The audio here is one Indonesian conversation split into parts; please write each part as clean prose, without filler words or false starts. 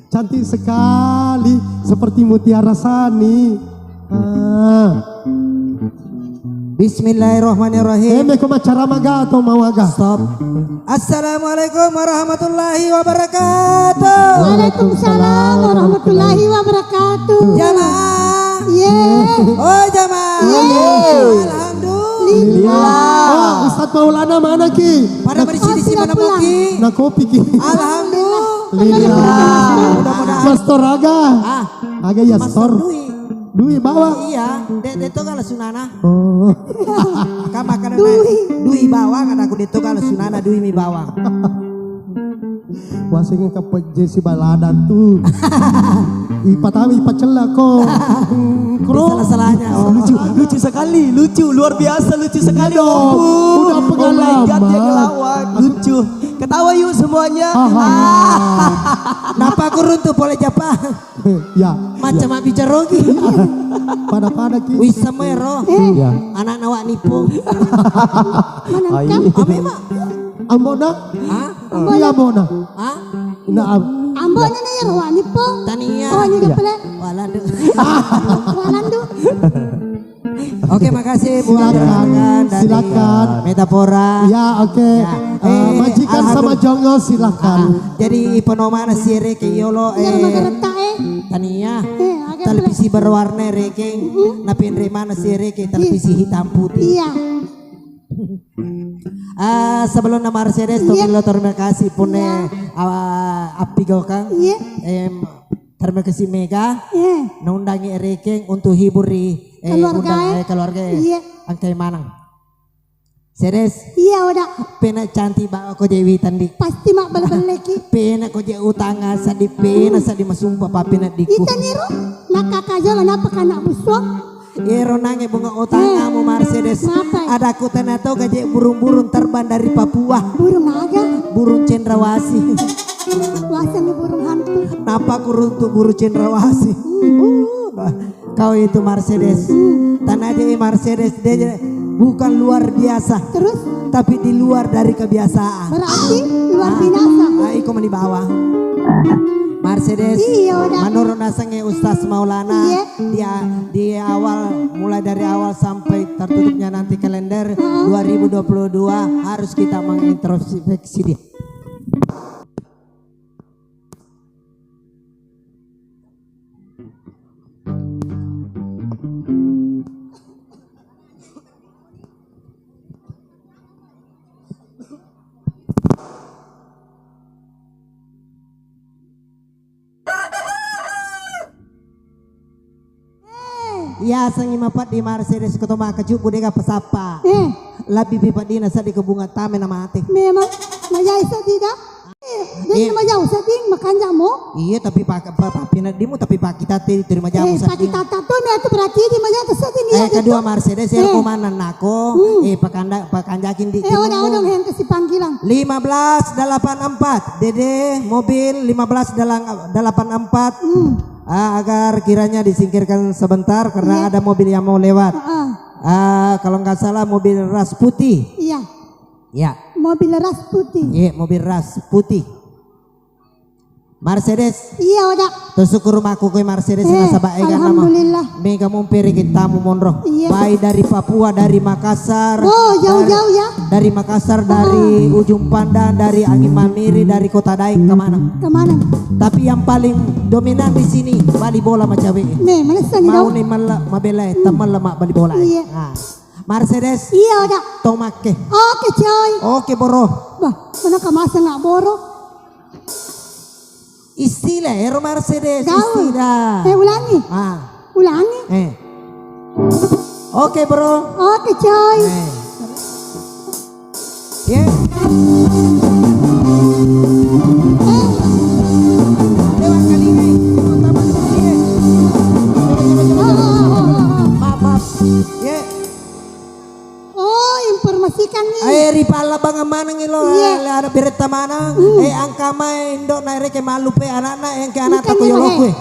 Cantik sekali seperti Mutiara Sani. Bismillahirrahmanirrahim. Ko macara maga atau mawaga? Stop. Assalamualaikum warahmatullahi wabarakatuh. Waalaikumsalam warahmatullahi wabarakatuh. Jamaah. Yeah. Jamaah. Alhamdulillah. Ustaz Maulana mana ki? Pada berisi mana mau ki? Na kopi ki. Alhamdulillah. Mudah-mudahan. Mastor aga. Aga ya Mastor stor. Dui bawa. Iya, itu kalau sunana. Oh. Kamu makan dui bawang, ada aku itu kalau sunana dui mi bawang. Wasingin ka si baladan tuh. Ipatawi ipacela ko. Salah-salahnya. Lucu sekali, luar biasa lucu sekali. Udah pengalaman. Lucu. Ketawa yuk semuanya. Napa aku runtuh boleh Jepang? Ya. Macam abi jarogi. Pada ki. Wis semero. Ya. Anak nawak nipu. Ame mak. Ambona? Iya ambona. Nah, Ambon na ya rawani po. Tania. Oh, ini pala. Walandu. Walandu. Oke, makasih Bu. Silakan. Metafora. Ya, oke. Majikan sama jongo silakan. Jadi penomana si Reke Yolo Tania. Televisi berwarna Reke. Napin remana si Reke televisi hitam putih. Iya. Sebelum nama Mercedes terima kasih punya api gokang. Terima kasih Mega nundangi Reke untuk hiburi keluarga angkai manang. Seres. Iya udah. Pena cantik bawa ko Dewi tandi. Pasti mak bala-bala Pena ko je utanga sa di pena sa di masumpa papina diku. Ita niru nakakaja kenapa kana busok? Ero nange bunga utanga mo Mercedes. Ada ku tenato gaje burung-burung terbang dari Papua. Burung naga. Burung cendrawasih. Wasa nih burung hantu. Napa ku runtuh burung cendrawasih. Kau itu Mercedes. Tanah dia Mercedes dia bukan luar biasa. Terus? Tapi di luar dari kebiasaan. Berarti luar binasa. Iko di bawah. Mercedes. Iya udah. Menurut nasangnya Ustaz Maulana. Iya. Di awal mulai dari awal sampai tertutupnya nanti kalender 2022 harus kita mengintrospeksi dia. Ya sangi mapat di Mercedes ketoma kejuk budega pesapa. Labi pipa dina sa di kebunga tame na mati. Memang maya isa tidak. Jadi maya usah ding makan jamu. Iya tapi pak pina dimu tapi pak kita terima jamu sa ding. Pak kita tato me itu berarti di maya terus ini. Kedua Mercedes ya komanan nako. Pakanjakin di. Udah yang kasih panggilan. 1584 Dede mobil 1584. Agar kiranya disingkirkan sebentar karena ada mobil yang mau lewat. Kalau nggak salah mobil ras putih. Iya. Ya. Mobil ras putih. Iya, mobil ras putih. Mercedes. Iya udah. Tersyukur rumahku ke Mercedes nasabah egan nama. Alhamdulillah. Mega mumpiri kita monroh. Iya. Baik dari Papua, dari Makassar. Oh jauh-jauh ya. Dari Makassar, dari Ujung Pandan, dari Angin Mamiri, dari Kota Daeng kemana? Kemana? Tapi yang paling dominan di sini bali bola macam ini. Nih mana sini Mau nih malah mabelai teman lemak bali bola. Iya. Mercedes. Iya udah. Tomake. Oke coy. Oke boro. Bah, mana kemasa nggak boro? Istilah Aero Mercedes. Jauh. Istilah. Ulangi. Ulangi. Oke bro. Oke coy. Lewat kali ini. Maaf. Oh informasikan nih. Ripala bang mana ngilo ada berita mana angka main dok naik ke malu pe anak-anak yang ke anak aku yolo gue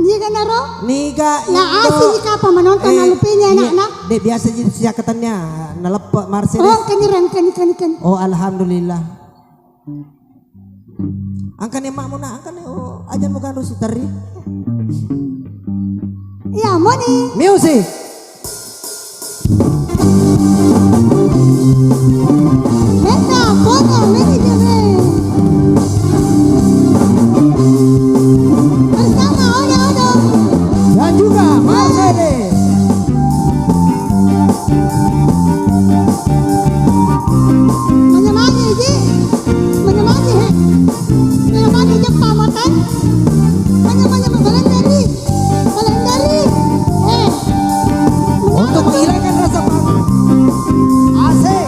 Jika naro. Niga Lah asih jika apa menonton alupinya anak-anak. Dek biasa jadi sejakatannya nalepok Mercedes. Oh keniran kan. Oh alhamdulillah. Angkan emakmu nak angkan oh ajan bukan rusi teri. Ya mau nih. Music. Benda foto ini jadi. Bersama Odo. Dan juga Mercedes. Menyemangnya ji. Menyemangnya Jepang makan. Menyemangnya Balendari. Untuk menghilangkan rasa panas. Asik.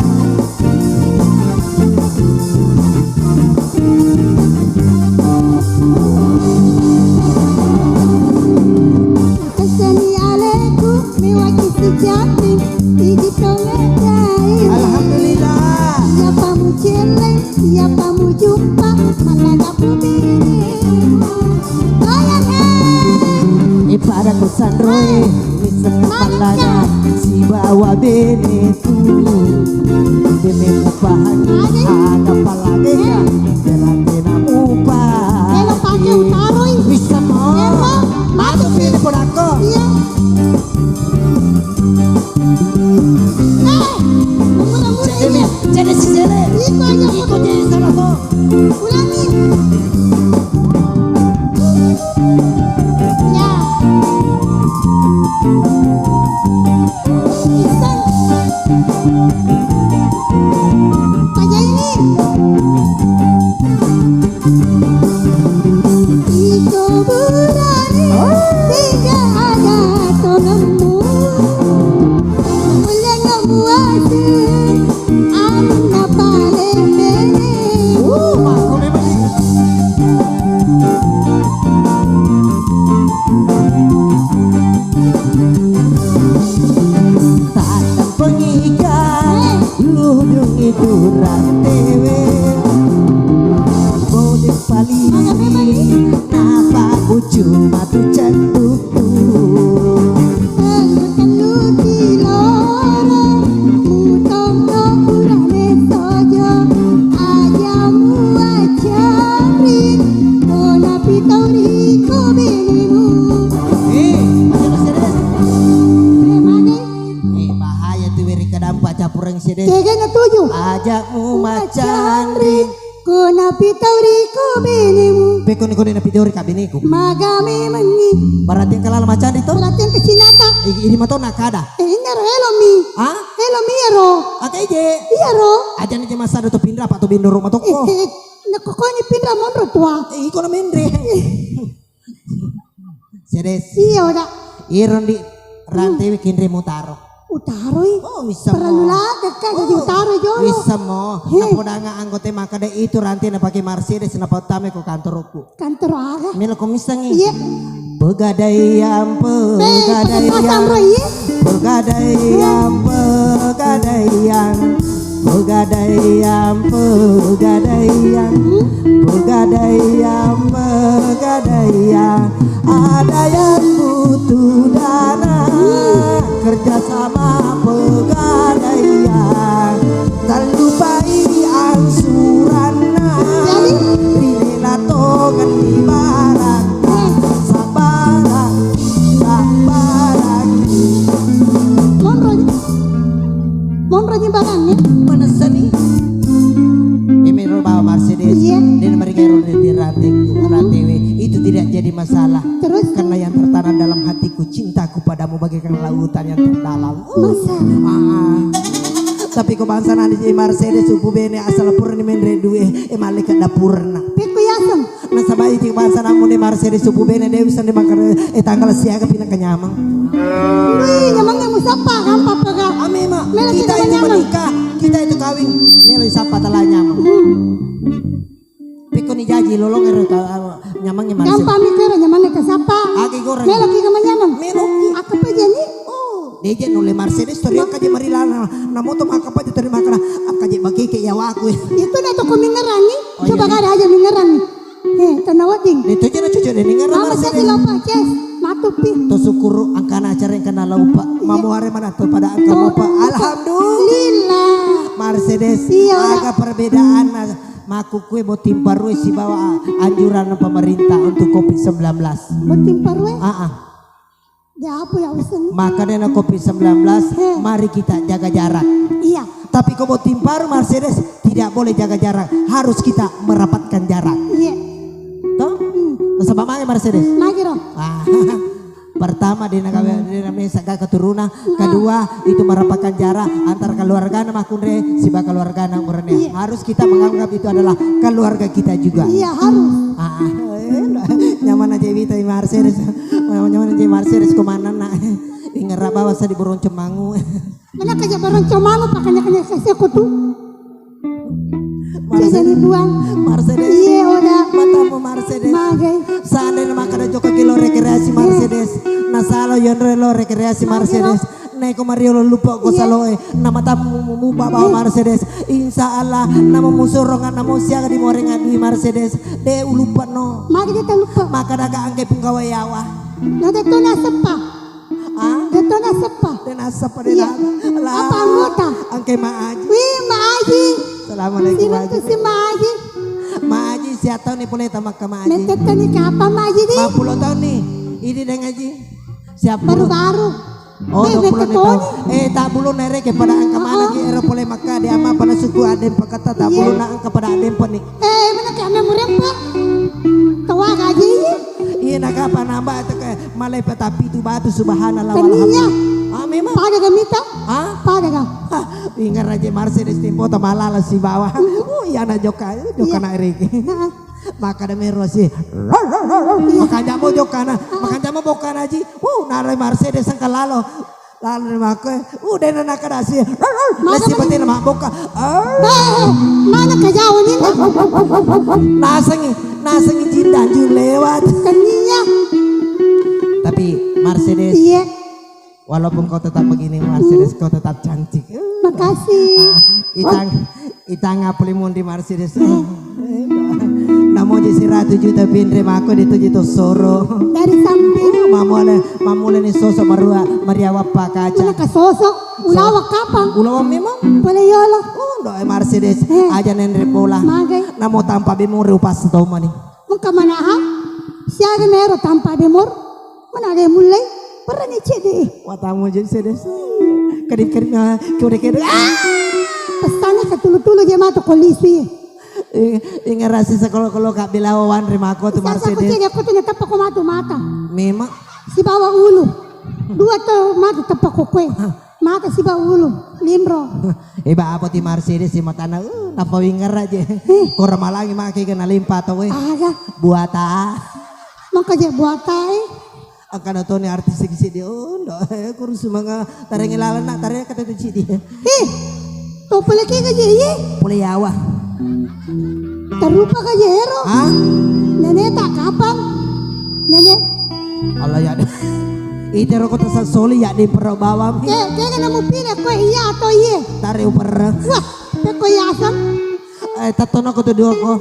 Assalamualaikum mewakili jamin di tonggai. Alhamdulillah. Siapa mu celeng, siapa mu jumpa, mana bumi. Bayangan. Ipada kusandroe miseng palanya si bawa benetu demi mupahan ada palagenya jalan upah Kalau pakai utaroi. bisa mau masuk pilih podako Iya. jadi si jele Itu aja ikut jadi salah tuh ulangi. Ya. Isan. Aja ini. Iko berani tidak ada tolongmu. Mulai ngemuasi anda paling benih. aku memang takkan pengikat ludung itu rantewe boleh palini napa ku cuma tu cantukku Angkutan luti loro mutong no urane sojo ajamu ajari ona pitori ko benimu memane bahaya tuh wiri kadang baca pureng sini kegana tuju ajakmu macan ring kona pitori ko benimu bekon ikon na pidori kabiniku magame mangi berarti kalala macan itu perhatian kesinata ini mah nakada ini ro elomi ah elomi ro akai je iya ro aja nih masa ada tuh pindah apa tuh bindo rumah tuh kok nakokoni pindah mondro tua iko na mendre sedes iya udah iron di rantai bikin remutaro utaroi oh bisa perlu mo lah kakak jadi utara jolo bisa mo napoda nga anggote makada itu rantai na pakai Mercedes na pautame ko kantorku kantor aga melo komisangi iya pegadaian pakai pasang bro iya pegadaian pegadaian pegadaian pegadaian pegadaian pegadaian ada yang butuh dana kerjasama pegadaian tak lupai angsuran jadi rina tongan di barat sabaran sabaran monro barangnya mana seni Emiro bawa Mercedes Iya. dan mereka di rantai itu tidak jadi masalah terus karena yang tertanam dalam hatiku cintaku padamu bagaikan lautan yang terdalam masa tapi kebangsaan ada di Mercedes supu bene asal purni mendre duwe malaikat dapurna piku yasem nasabay iti kebangsaan amu di Mercedes supu bene dewi sandi makan tanggal siaga pinang kenyamang wih nyamangnya musapa kan papa ka amema Melo kita tidak itu menyamang. menikah kita itu kawin melo sapa tala nyamang piko ni jaji lolong ero nyamangnya Mercedes gampang mikir nyamangnya ke sapa Aki goreng. melo ki nyamang Melo. aku pa jani Deje nule Mercedes tori akaje marilana na moto makapaje tori makana akaje bakike ya waku itu na to ko mingerani Oh, coba iya. kada aja mingerani tanawading itu je na cucu de ningar mama sa Mercedes kilau pa kes tupi. To syukur angkana acara yang kena lupa. Mamu hari mana tuh pada angka lupa. Alhamdulillah. Mercedes. Iya. Agak perbedaan. Maku kue mau timpar si bawa anjuran pemerintah untuk COVID-19. Bertimpar we. Ya apa ya usen? Makanya COVID-19 mari kita jaga jarak. Iya. Tapi kalau timpar Mercedes tidak boleh jaga jarak. Harus kita merapatkan jarak. Iya. Toh? Sebab mana Mercedes? Lagi dong. Pertama di negara keturunan, kedua itu merapatkan jarak antar keluarga nama kunre si keluarga umurnya. Harus kita menganggap itu adalah keluarga kita juga. Iya harus. Nyaman aja Vita Mercedes, nyaman aja Mercedes kemana nak? Ingat bawa saya di Burung Cemangu. Mana kerja Burung Cemangu pakainya kasih aku tuh. Jadi buang Mercedes. Iya udah. Matamu Mercedes. Magai. Seandainya makanya joko kilo rekreasi Mercedes. Nasalo yonre lo rekreasi Mercedes. Neko Mario lo lupa ko saloe. Nama tamu mu bawa Mercedes. Insya Allah nama musurongan nama siaga di morengan dui Mercedes. De lupa no. Magai dia lupa. Maka daga angke punggawa yawa. Nada tu nasepa. Itu nasepa. Dan asap pada apa anggota? Angke maaji. Wih maaji. Assalamualaikum Maaji. Si maaji. Maaji siapa tahu nih boleh tamak ke maaji. Metet ni kapan maaji ni? 50 tahun nih. Ini dengan ngaji. Siap Baru-baru. Oh 20 tahun. Tak bulu nere kepada angka mana ki ero boleh maka dia ama pada suku adem pakata tak bulu na angka pada adem poni. Mana kami murempa. Tawa gaji. Iya nak apa nambah itu ke malai petapi itu batu subhanallah walhamdulillah. Memang. Pada gamita? Pada ga. Ingat aja Mercedes timpo malala si bawah. Iya na joka na eriki. Maka demi Rosi. Makanya mau jokana, makanya mau bukan aja. Narai Mercedes angka lalu maka udah nak kerasi. Nasi betin mak buka. Mana kejauh ni? Nasangi cinta jun lewat. Keninya. Tapi Mercedes. Iya. Walaupun kau tetap begini Mercedes kau tetap cantik. Makasih. Itang apelimun di Mercedes. Namo je si ratu juta pindre mako di tujuh soro. Dari samping. Mamule ni sosok Maria wapa kaca. Mana ka sosok? Ulawa kapan? Ulawa memang. Boleh yolo. Doa Mercedes aja nendre bola. Magai. Namo tanpa bimur rupas tau mani. Muka mana ha? Siaga nero tanpa bimur. Mana ada mulai? Pernah ni cede. Watamu je Mercedes. Kedip-kedipnya kode-kode. Pesannya ketulu-tulu dia matu kolisi. Ingat rasi sekolah-kolah kak bilawan terima aku tuh Mercedes. Aku tuh nyetap aku mata. Memang. Si bawa ulu. Dua tuh mata tepak kue. Mata si bawa ulu. Limro. Iba apa ti Mercedes si matana. Napa wingar aja. Kora malangi maki kena limpa tuh we. Aga. Buata. Maka je buata Akan atau ni artis si dia. Kurus mga tarengi lalan nak tarengi kata tu dia. Tuh pelaki ka je ye. Pulih yawa. Terupa ka je hero. Nenek tak kapan? Nenek. Allah ya deh. Itero ko tasal soli ya di perro bawam. Kaya ka na mo pila ko iya atau iye. Tari uper. Wah, peko yasan. Tatono ko tu dua ko.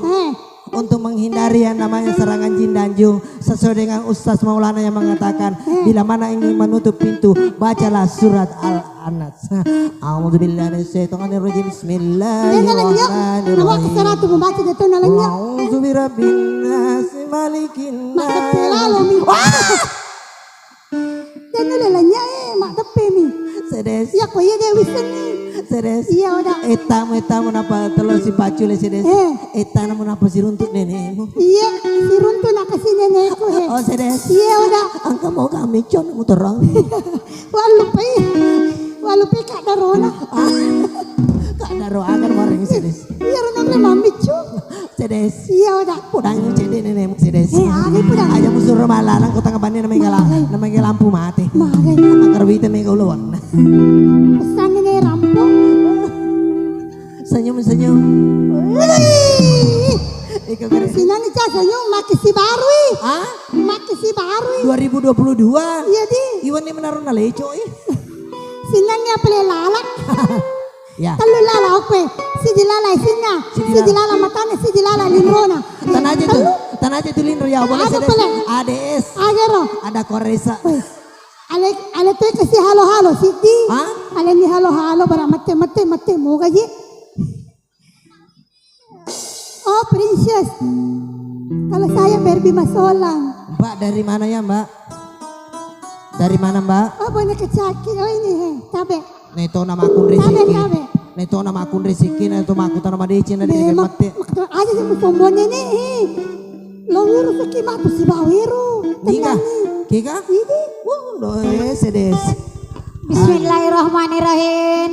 Untuk menghindari yang namanya serangan jin dan jung sesuai dengan Ustaz Maulana yang mengatakan bila mana ingin menutup pintu bacalah surat Al-Anas. A'udzubillahi minasyaitonir rajim. Bismillahirrahmanirrahim. Nawak seratu membaca itu nalanya. A'udzubirabbin nas malikin nas. Mak tepe lalu mi. Dan nalanya mak tepe mi. Sedes. Ya ko iya dewi seni. Sedes. Iya udah. Etamu napa telur si pacul sedes. Etanamu napa si runtut nenekmu. Iya, si runtu nak kasih nenekku he. Oh sedes. Iya udah. Angka mau kami con mu terang. Walupai kak darona. Kak daro agar wareng sedes. Iya rona mami cu. Sedes. Iya udah. Pudang cede nenekmu sedes. Ani pudang. Aja musuh malalang kota ngabani namanya lampu mati. Magai. Angkar wite mega ulon. Pesan ini rampung. Senyum. Iko keren. Sinan ni cah senyum maki si baru. Maki si baru. 2022. Iya di. Iwan ni menaruh na leco Sinan ni apel lalak. Ya. Telu lala oke. Siji lala singa, siji lala matane, siji lala linrona. Tan aja tuh Lindro ya boleh Ada sedes. pala. ADS. Agero. Ada Koresa. Ale te kasi halo sidi. Hah? Ale ni halo bara mate mo gaji. Oh princess. Kalau saya Barbie Masolang. Mbak dari mana ya Mbak? Dari mana Mbak? Oh banyak kecaki. Oh ini tabe. Neto nama akun Tabe. rezeki. Neto nama akun rezeki na to makuta nama deci na di mate. Aja sih musombonnya nih. Lo urus ke matu si bawiru. Kika? Kika? Ini. Sedes. Bismillahirrahmanirrahim.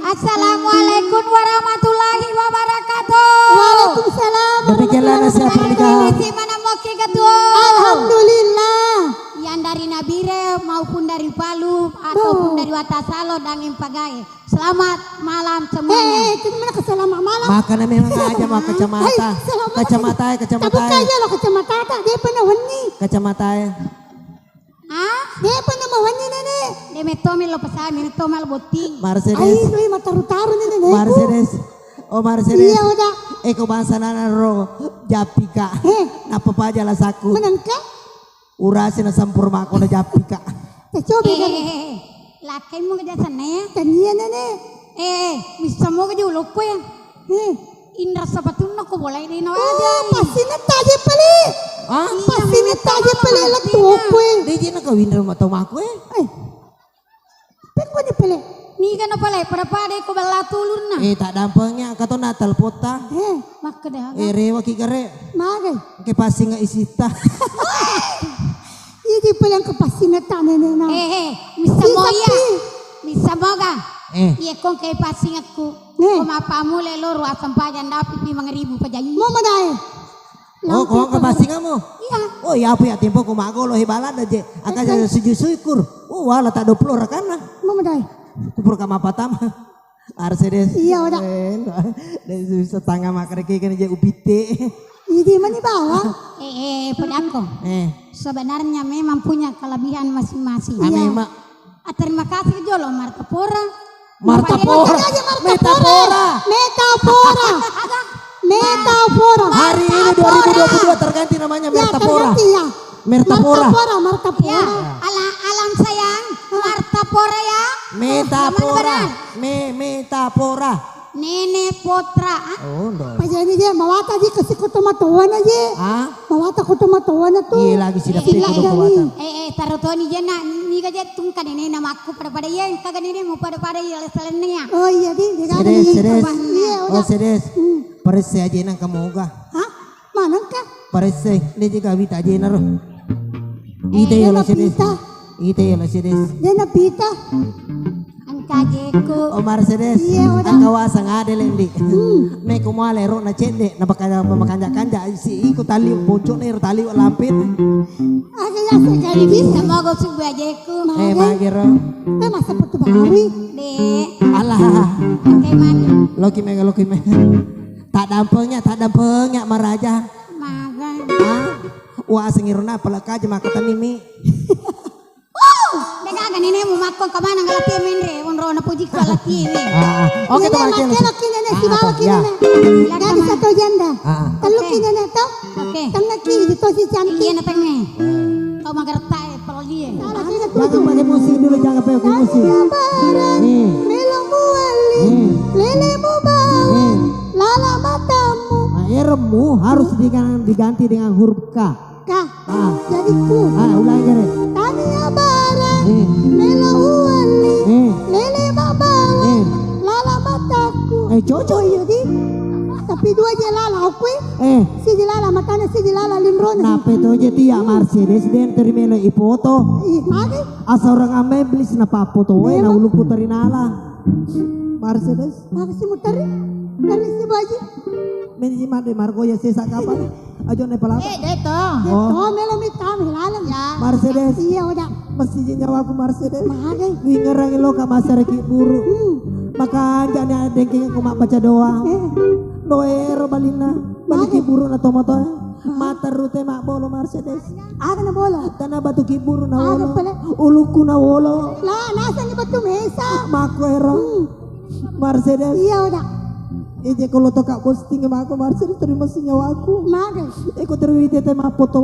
Assalamualaikum warahmatullahi wabarakatuh. Waalaikumsalam. Demikianlah nasihat pernikahan. Di mana mau ketua? Alhamdulillah. Yang dari Nabire maupun dari Palu ataupun dari Watasalo dan Impagai. Selamat malam semuanya. Itu gimana kesalaman malam? Makanya memang aja mau kacamata. Kacamata. Tabuk aja lo kacamata. Dia pernah wani. Kacamata. Ah? Dia pernah mau wani nenek. Deme tome lo pasami, ini tome lo boting. Mercedes. Ay, lu mataru-taru nenek. Mercedes. Oh Mercedes. Iya udah. Eko bangsa nana ro japika. Napa paja lah saku. Menang ka? Urasi na sampurma ako na japika. Coba kan. Lakay mo ka sana ya. Kanya nenek. Bisa mo ka julo ko ya. Indra sapatun na ko boleh di nawa aja. Pasina taje pali. Ah? Pasina taje pali la tupo Di na ka winner matong ako Pek ni pali. Ni ka na pala, para pare ko bala tulur na. tak dampangnya kato natal pota. Maka dah. Rewa kikare. Magay. Ke pasi nga isita. Hindi pala ang kapasina ta nenek na. Bisa mo Sisa ya. pi. Bisa mo ka. Iya kong kay pasing ako. Eh. Kumapamula loro asam pajan dapat 5,000 pa jayi. Mo maday. Oh, kung ka pasi nga mo. Iya. Oh, ya apa ya tempo kumagolo hibalada je. Aka sa sujusyukur. Oh, wala ta do plora kana. Mo maday. Kupur ka mapatama. Mercedes. Iya udah. Dari setengah makar kan je upite. Hindi man ibawa. Pedangko. Sebenarnya memang punya kelebihan masing-masing. Mak. Terima kasih Jolo Martapora. Martapora. Metapora. Metapora. Metapora. Hari ini 2022 terganti namanya Metapora. terganti ya. Mertapora. Martapora. Ya, alam sayang Martapora ya. Metapora. Metapora. Nenek Potra. Oh, no. Pajani je mawata je kasi ko tumatuan aja. Ah? Mawata ko tumatuan na to. Iya lagi sidak Sila ko gani. Taruh tuh nih jena nih kajet tung kan ini nama aku pada ya kagak ini mau pada ya selennya. Oh iya di gani. Sedes. Iya Oh, udah. sedes. Parese aja nang kamoga. Hah? Mana ka? Parese. Ini juga wita aja naro. Ite ya lo sedes. Ite ya lo sedes. Dia na pita. Kajeku. Oh Mercedes. Iya, udah. Ang kawasang ade lendi. May kumale ro na chende na makanja si iko tali poncho na ro tali lampit. Aga ya sa gani bis. Sama gue subuh ajeku. Magero. Masa putu bawi. Dek. Alah. Oke mana? Loki me. Tak dampengnya maraja. Magan. Ah. Wah sengirna pelaka aja makatan ini. Dek kan ini mau makan kemana nggak latih menre? Unro na puji ko latih ini. Oke tuh makin. Kena kini si bawa kini. Silakan, Gani Ma. satu janda. Telu Oke. kini to. Oke. Tengah kini itu si Iya cantik. na tenge. Kau magerta perlu dia. Jangan pakai musik dulu, jangan pakai musik. Barang melongmu wali. Lelemu bau. Lala matamu. Eremu harus diganti dengan huruf K. Kah. Jadi ku. Ulangi gere. Tania barang. Melongmu wali. Lele bau. Lala mataku. Cocok. Iya di. Tapi dua je lala aku. Si je lala matanya si je lala linrona. Nape to je tia Mercedes den terimelo ipoto. Magi. Asa orang ame beli na papo to na ulu putarin ala. Mercedes. Magi si mutari. Dari si baji. Menji made Margo ya sesa kapan? Ajo ne palata. Deto. Oh melo mitam hilalam ya. Mercedes. Iya udah. Mesti je nyawaku Mercedes. Magi. Wingerang lo ka masareki buru. Maka jane dengking ko baca doa. Noero balina. Baliki buru na tomoto. Mata rute mak bolo Mercedes. Aga na bola. Tanah batu kiburu na Aga wolo. pala. Uluku na wolo. Lah nasa ni batu mesa. Mako ero. Mercedes. Iya udah. Eje kalau toka posting sama aku Mercedes terima senyawa aku. Mage. Eko terwiti tete ma foto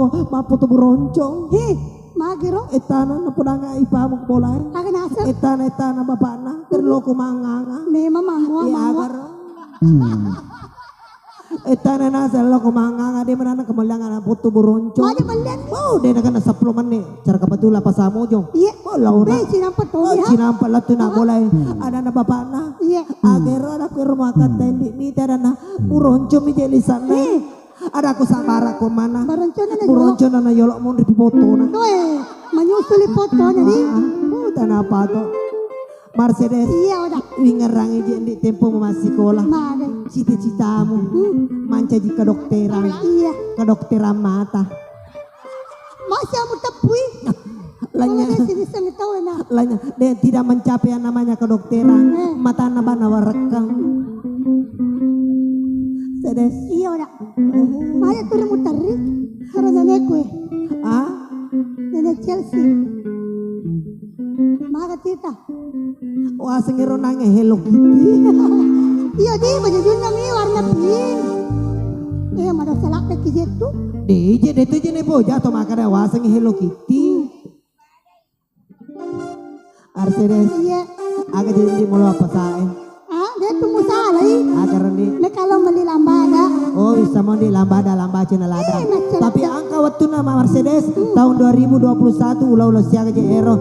buroncong. He, mage ro. Etana na punanga ipamu bolai. Akan asal. Etana bapakna terloko manganga. Memang mangwa Ya mangwa. agar. Etana na selo ko manganga di mana kemelangan foto buroncong. Mage balian. Oh, dia nak 10 menit. Cara kapatula pasamo jong. Iya. Oh, laura. Be sinampat to Oh, ha. sinampa lah tu nak boleh. Ada na bapakna. Iya. Agar ada ku rumah katendi ni ada na buroncong mi jeli sana. Ada aku sambara ko mana. Baroncona na Buroncong na yolok mo di foto na. Doe, menyusuli fotonya nih. Tanah apa tu? Mercedes. Iya udah. Wingerang je di tempo masih sekolah. Mage. Cita-citamu manca jika dokteran. Iya. Kedokteran mata. Masih kamu tepui. Lanya. Kalau sini sangat tahu na. Lainnya dia tidak mencapai yang namanya kedokteran mata nabana warekang sedes Iya udah. Maya tuh muter nih. Karena nenek kue. Nenek Chelsea. Maka tita. wah sengiro nange Hello Kitty Iya di baju dunia mi warna pink. Mana salah ke kijetu. DJ itu je nih boja atau makanya wah seng Hello Kitty Mercedes Iya. agak jadi mulu apa saya Dia tuh musalah ih. agar nih Nek kalau beli lambada. oh bisa mau di lamba cina lada macam tapi angka waktu nama Mercedes tahun 2021 ulah siaga je ero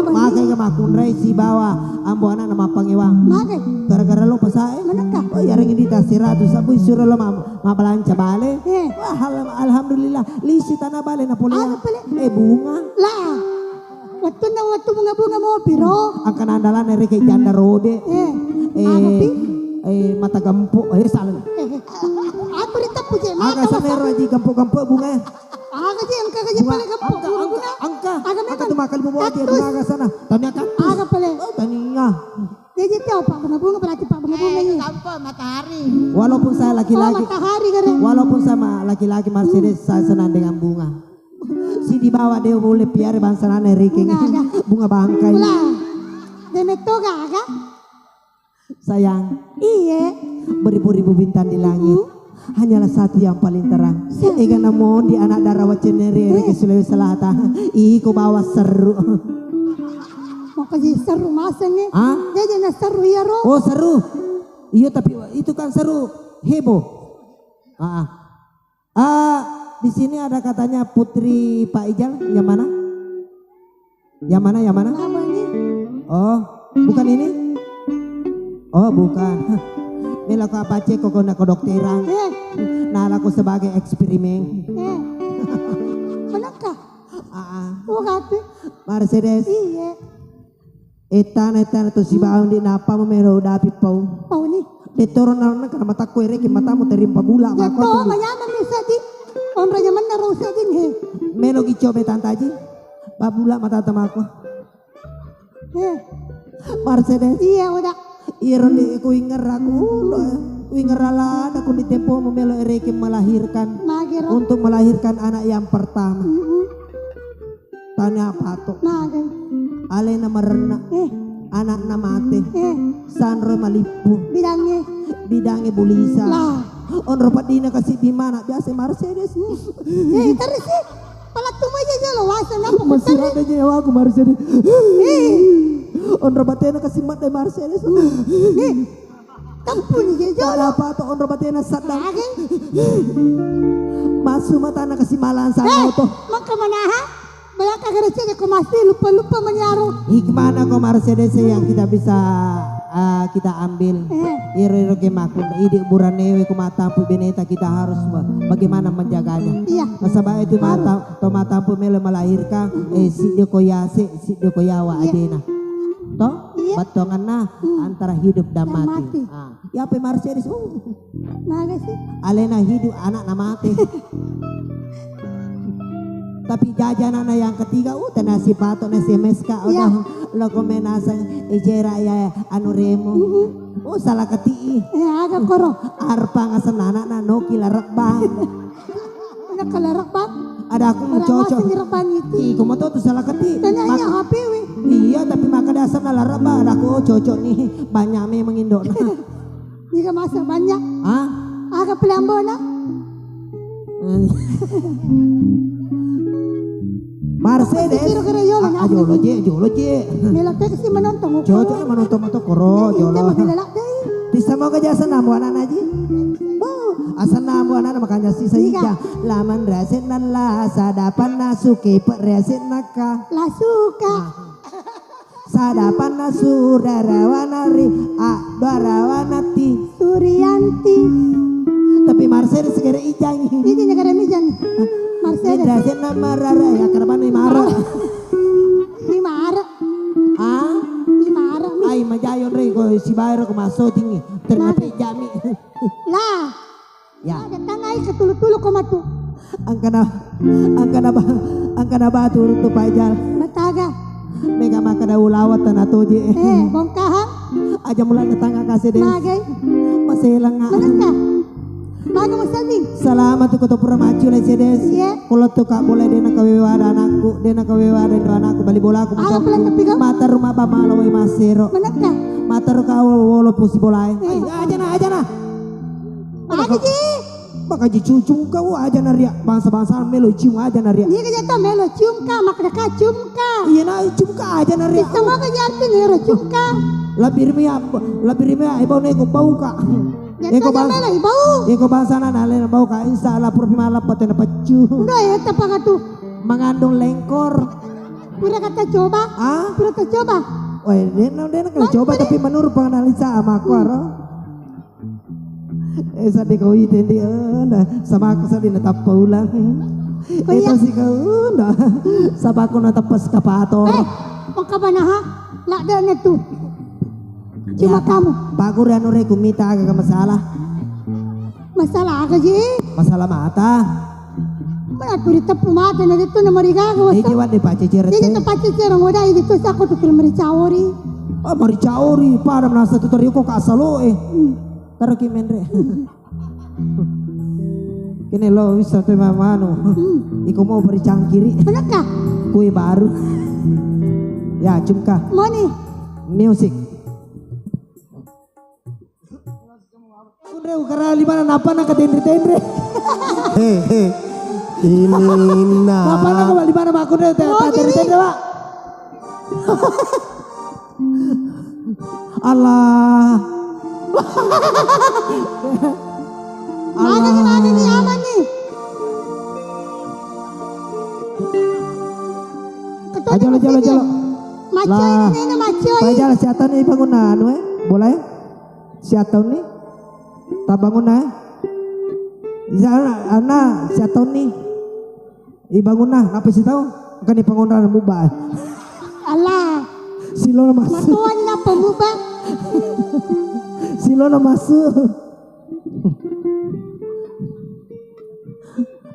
makanya makunrai si bawa ambo anak nama pangewang Mage. gara-gara lo pasai Manakah? oh ya ring di tas 100 aku suruh lo ma belanja bale Eh. wah alhamdulillah lisi tanah bale Napoleon Ano pala? bunga Lah. Waktu bunga-bunga mau biro. angkan andalan dari kayak janda rode Ano pi? mata gempuk salah Aku ditapu je. agak sanero aja gempuk-gempuk bunga Aga je angka kaje pala gapo. angka Aga tuh makan bubuk dia bunga ke sana tanya kan Aga pala. oh tanya Dia tahu Pak bunga-bunga berarti Pak bunga-bunga ini. walaupun saya Oh laki-laki matahari kare. walaupun sama laki-laki Mercedes saya senang dengan bunga si di bawah dia boleh piara bangsa nane riking bunga bangkai Lah. Deme toga aga? sayang Iya. beribu-ribu bintang di langit hanyalah satu yang paling terang ega namun di anak darah waceneri ke Sulawesi Selatan iko bawa seru Mau kasih seru masa nih. Dia jangan seru ya ro. oh seru iya tapi itu kan seru heboh di sini ada katanya Putri Pak Ijal yang mana Apa ini? oh bukan ini oh bukan Mela ko apache ko na kedokteran nala ko sebagai eksperimen Manakah? oh kati? Mercedes Iya. etan to si baon di napa mo mero dapi pau Pau ni. detoro na kana mata ko ere ki mata mo terim pabula Ya ma to ko mayaman ni sa di. Onra yaman na ro sa din he. melo gi cobe tantaji pabula mata tamako Mercedes Iya udah. iron di ko inger aku wingerala aku di tempo mo melo ere ki melahirkan Mage ro. untuk melahirkan anak yang pertama tanya pato Mage. alay na marana anak na mate sanro malipu bidangnya bulisa Lah. onro padina kasi bimana biasa Mercedes Terus sih. Pala tumaja jalo wasa na po. masih ada nyawa aku Mercedes onro batena kasi mata Mercedes Tampu ni je jalo. wala pato onro batena sadang Mage. masu mata na kasi malan sa auto Maka manaha. Balaka gereja ko masih lupa-lupa menyaro. hikmana ko Mercedes yang kita bisa kita ambil iro ke makun ide buranewe ko matampu beneta kita harus bagaimana menjaganya Iya. masaba itu matampu mele melahirkan si dia koyawa adena toh batongan na antara hidup dan mati ya pe Mercedes Mage sih. alena hidup anak na mati tapi jajanan yang ketiga nasi pato nasi meska udah lo komenasang ejera ya anu remo salah keti Agak koro. arpa ngasenana na no kilarek bang Ada kalarak bang. ada aku mau cocok Masih ngerepan itu. iko mo to salah keti Tanya HP we. iya tapi maka dah biasa nalaraba aku cocok nih banyak memang Indo. Jika masa banyak. Ah? Aga pelambona. Mercedes. Kira-kira yolo na. Jolo je. Mela teksi menonton. Cocok menonton motor koro jolo. Mabila deh. Bisa mau kerja sana buat anak aja. Asana buat anak makanya sih saya laman resin dan la sadapan nasuke per resin naka. La suka. Sadapan nasu darawanari darawanati Suryanti. tapi Mercedes segera ijang Ini negara mijan. Mercedes. resin nama rara ya karena nih marah. Di marah. Ah? Di marah. Ay majayon re ko si bayro ko maso tinggi ternapi jami. Lah. Ya. Datang ay ketulu-tulu ko matu. Angkana ba turun tu pajal. Bataga. Mega makada ulawat na toje. Bongkahan. Aja mulai datang kasih deh. Magay. Maselang nga. Manaka. Bago mo salving. Salamat ko to pura macu le sedes. Iya. Kulo to ka boleh dena kawewada anakku, dena kawewada anakku bali bola aku Aga pala tapi ko. mata rumah ba malaway masero. Manaka. Mata ro ka wolo pusi bolay. Ay aja na. Aga ji. Baka ji cucung ka aja na ria. Bangsa-bangsa melo cium aja na ria. Dia kerja to melo cium ka makna cium ka. Iya na cium ka aja na ria. Sama ka yarti nero cium ka. Labir mi ibaw na ko bau ka. Eko melo ibau. Eko bangsa na nalen bau ka insa ala profi malap pati na pacu. Udah ya tapaka tu. Mengandung lengkor. Pura kata coba. Ah? Pura kata coba. Wah, dia kena coba tapi menurut penganalisa sama aku aro. Sadi kau itu dia sama aku sadi natap ulang. Itu sih kau sama aku natap pas kapator. Pangkabana ha? Lakda na tu. Cuma kamu. Bagus dan ore kumita agak masalah. Masalah aga ji. Masalah mata. Mana tu di tepu mata na dito na marigaga wasa. Iki wad dipace cerita. Dito to pace cerong wada dito sa ako to mericaori. Oh maricauri pada menasa tu teriuko kasalo taruh kimendre. Kini lo bisa tuh mamanu. Iko mau beri cangkiri. Manaka. Kue baru. Ya cumka. Moni. Music. Udah karena lima napa nak tendre. Hehe. Ini Napa nak kembali mana aku deh tendre pak. Allah. Mana nih aman nih. Ajalo. Maco ini na maco ini. Pajal siatan nih bangunan we. Boleh? Siatan nih. Tak bangun na. Ana siatan nih. Ibangun na. Apa sih tahu? Kan di bangunan mubah. Allah. Silo na masuk. Matuan na pemubah. Silo na masuk.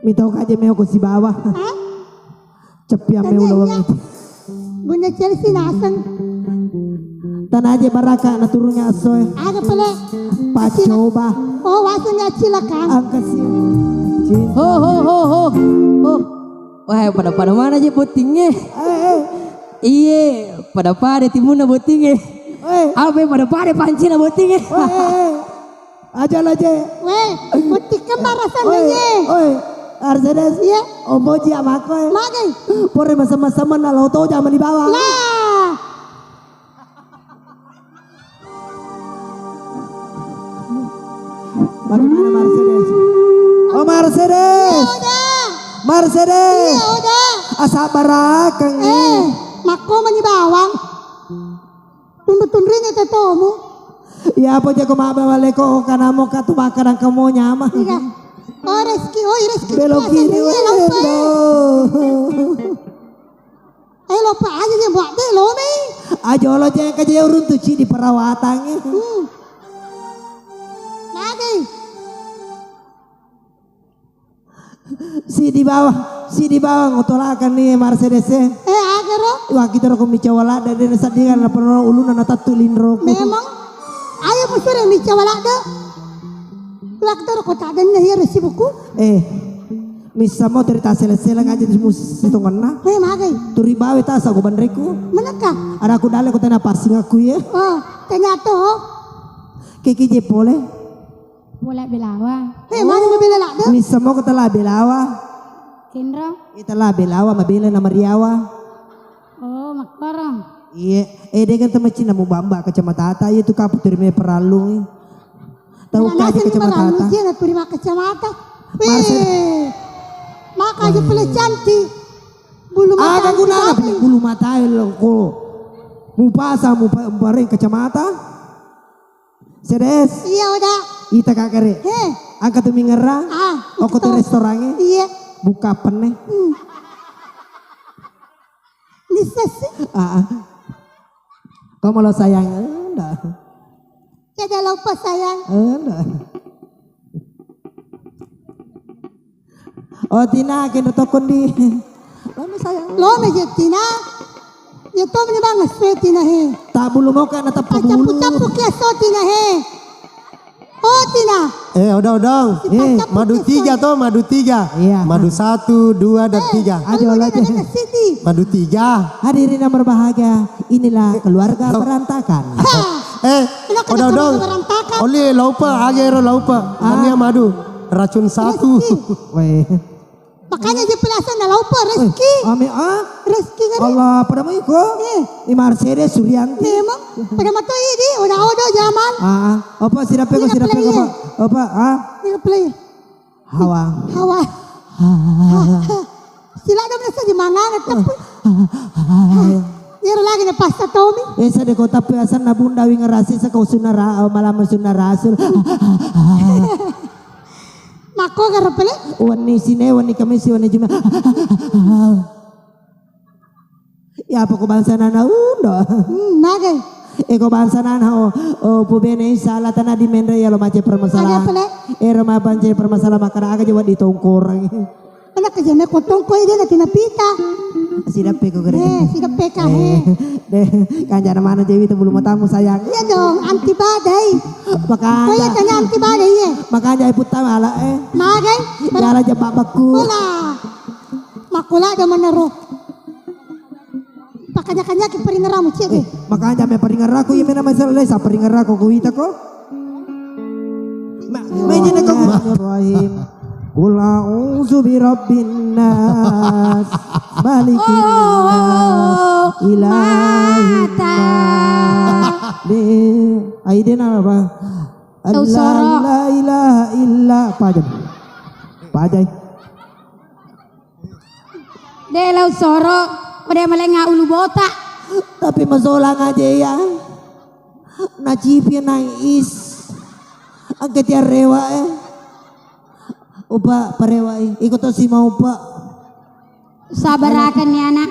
Mitaw ka aja meo ko si bawah. Ha? Cepi ang meo lawang itu. Bunda Chelsea nasang. Tanah aja baraka na turunnya asoy. Aga pala. Pacoba. Oh waso niya cilakan. Angkat sih. Cin. Ho. Wah, pada mana aja botingnya? Iya, pada timuna botingnya. Apa pada panci na botingnya? Ajal aja. Weh, putih kembar rasanya. Oi, Mercedes. Iya. Omoji sama aku. Magai. Pore sama-sama na lo tau jangan di bawah. Lah. Mana Mercedes? Oh Mercedes. Udah. Mercedes. Ya udah. Asa barakang. Mako manibawang. Tunduk-tunduknya tetomu. Ya apa jago mabawale ko kanamo katubakan ang kamo nyama. Tiga. Oh Reski. Belok kiri wendo. Lupa aja dia buat deh lo mi. Ajo lo jangan kaje urun tuci di perawatannya. Magai. Si di bawah ngotolakan nih Mercedes. Agaro. Wah kita rokok micawala dan sadingan na perno uluna na tatulin roko. Memang. Ayo musur mi cawala do. Kulak taro kota dan na hira si buku. Misa mo cerita sele-sele ngaji di musik tongona. Hei magai. Turi bawe tas aku bandreku. Manakah? Ada aku dale aku tena passing aku ya. Oh, ternyata oh. Kiki je pole. Bola belawa. Hei mana mabila lah dah? Misa mo kita lah belawa. Kendro. Kita lah belawa mabila na Mariawa. Oh, makorong. Iya, dia kan teman Cina mau bamba kacamata itu kapu terima peralung. Tahu kaje kacamata. Dia nak terima kacamata. Marcel. Maka aja pula cantik. Bulu mata. Ada gunanya pilih bulu mata lo kolo. Mau pasang mau bareng kacamata. Sedes. Iya udah. Ita kakare. Hei. Angkat tu mingerang. Aku tu restorannya. Iya. Buka pene. Bisa sih. Kau malah sayang enggak? Tidak lupa sayang. Enggak. Oh Tina kena tokon di. Lama sayang. Lo meja Tina. Ya to punya banget so Tina he. Tak bulu mau kan atap bulu. Campur ya so Tina he. Oh Tina. Odong. Madu 3 toh, madu 3. Iya. Madu 1, 2 dan 3. Aduh lagi. Siti. Madu 3. Hadirin yang berbahagia, inilah keluarga berantakan. Odong. Oli laupa, agero laupa. Ania madu. Racun 1. Weh. Makanya dia pelasan dah lupa rezeki. Ame Rezeki kan. Allah pada mau ikut. Di Mercedes Suryanti. Memang pada mata ini udah zaman. Apa sirap peko apa? Ini play. Hawa. Sila dah merasa di mana tapi. Dia lagi na pasta Tommy. Esa de kota peasan na bunda wi ngerasi sa kau sunara malam sunarasul. Mako garapale. Wani sine wani kamisi wani juma. Ya apa ko bangsa na unda. Nagai. Eko bangsa na o pubene sala tanah di mendre ya lo mace permasalahan. Roma banje permasalahan makara aga jawa di tongkorang. Anak kerja nak potong kau dia nak kena pita. Sidap peko gere. Sudah PK he. Deh kanjana mana Dewi itu belum tamu sayang. Iya dong anti badai. Kau ya Makanya tanya anti badai ya. makanya ibu tahu ala Nagai. Jala jebak baku. Bola. Makula ada menaruh. Pakanya-kanya ki peringaramu cek. Makanya me paringar ako yeme na masalah sa paringar ako kuita ko. Medyo na ko Ibrahim. Qul a'udzu bi rabbin nas malikin nas ilahin nas. Aiden apa? Allah la ilaha illa pajai. Delau soro. Udah melengah ulu botak. Tapi masolang aja ya. Najibnya nangis. Angkat ya rewa Upa parewa ikut to si mau pak. Sabar akan ya anak.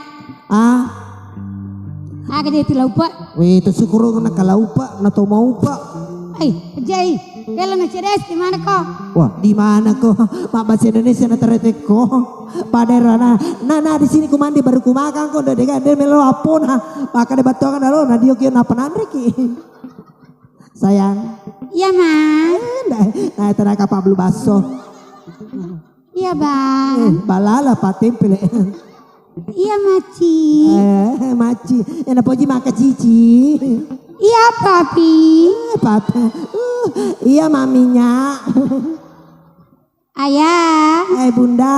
Aga dia tilau pak. Wih itu syukur nak kalau pak, nak to mau pak. Jai, kalau nak cedes di mana kau? Wah di mana kok? Mak bahasa Indonesia nak terletak kok. Paderana, nah di sini ku mandi baru ku makan kok. Udah dengan dia melo apun maka debatukan dalo. Nah dia kira apa nanriki. Sayang. Iya mas. Nah tenaga Pablo baso. Iya bang. Balala patempel. Iya maci. Maci. Enak poji makan cici. Iya papi. Papa. Iya maminya. Ayah. Bunda.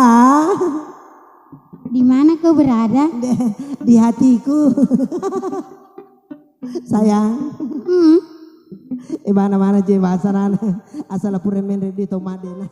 Di mana kau berada? Di hatiku. Sayang. Mana-mana je bahasa asal pura men di tomadena.